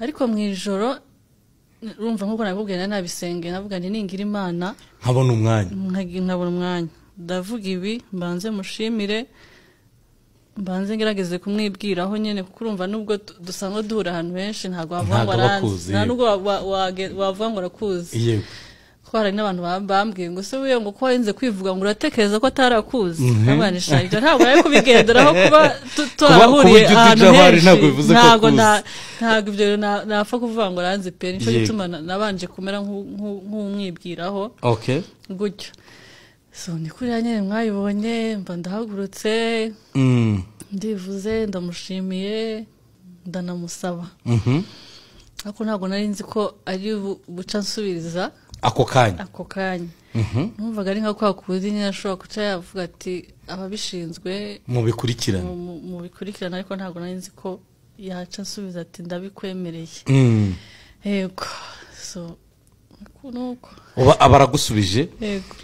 ariko mwijoro urumva nkuko nakubwiye nabisenge navuga nti ningira Imana nkabona umwanya nkabona umwanya ndavuga ibi mbanze mushimire mbanze ngerageze kumwibwiraho nyene kuko urumva nubwo dusanzwe duhura ahantu henshi ntago wavuga aranzi nta nubwo wavuga ngo arakuzi yego kwara n'abantu bambwiye ngo se wiyo ngo ko warinze kwivuga ngo uratekereza ko atarakuzi abanisha ibyo ntabwo ari kubigenderaho kuba turahuriye ahantu henshi ntabwo ibyo napfa kuvuga ngo aranzi pe nico gituma nabanje kumera nk'umwibwiraho okay gutyo so ni kuri nyene mwayibonye mba ndahagurutse ndivuze ndamushimiye ndanamusaba ako ntabwo nari nzi ko ari buca nsubiriza ako kanya numvaga ari nka kwa kuzi nyine ashobora kuca yavuga ati ababishinzwe mu bikurikirana ariko ntabwo nari nzi ko yaca nsubiza ati ndabikwemereye yego so nuko abaragusubije yego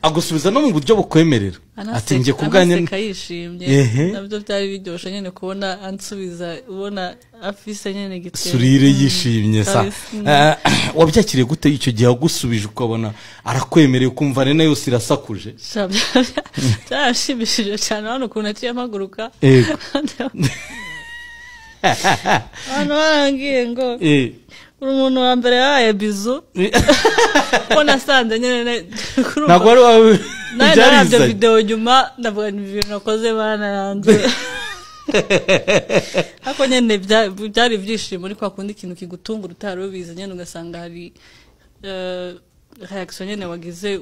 agusubiza no mu buryo bukwemerera ati ngiye kubwanya kayishimye nabyo byari biryoshe nyene kubona ansubiza ubona afise nyene giteye surire yishimye sa wabyakiriye gute icyo gihe agusubije ukabona arakwemereye ukumva rene yose irasakuje cyashimishije cyane hano ukuntu aciye amaguruka hano barangiye ngo uri umuntu wa mbere yahaye bizu ko nasanze nyene ntabwo wari wawe narabyo video nyuma ndavuga ni ibintu nakoze bana yanze hako nyene byari byishimo muri kwa kundi ikintu kigutungura utari ubizi nyene ugasanga hari reaction nyene wagize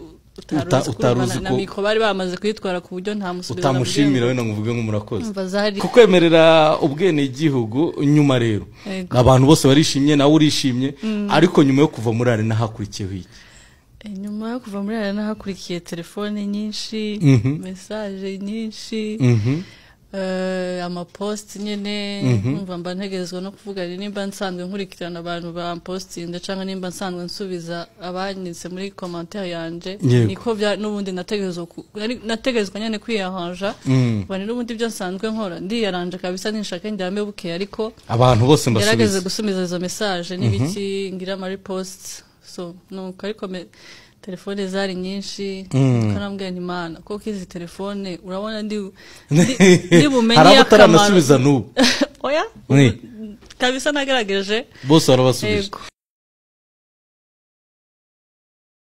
utaruzi na miko bari bamaze kwitwara ku buryo nta musubira utamushimira we nguvuge ngo murakoze kukwemerera ubwene igihugu nyuma rero abantu bose barishimye nawe urishimye ariko nyuma yo kuva muri arena hakurikiyeho iki nyuma yo kuva muri arena hakurikiye telefone nyinshi message nyinshi amapost nyene umva mba ntegerezwa no kuvuga nimba nsanzwe nkurikirana abantu ba postinze canke nimba nsanzwe nsubiza abanyitse muri commentaire yanje niko nubundi nategerezwa nyene kwiyahanja bani nubundi byo nsanzwe nkora ndiyaranje kabisa ninshaka ndame buke ariko abantu bose mbasubiza gerageze gusubiza izo message nibiki ngira ama post so nuko ariko telefone zari nyinshi kanambwiye nti Mana ko kizi telefone urabona ndi bumenye akamaro n'ubu oya kabisa nagerageje bose barabasubije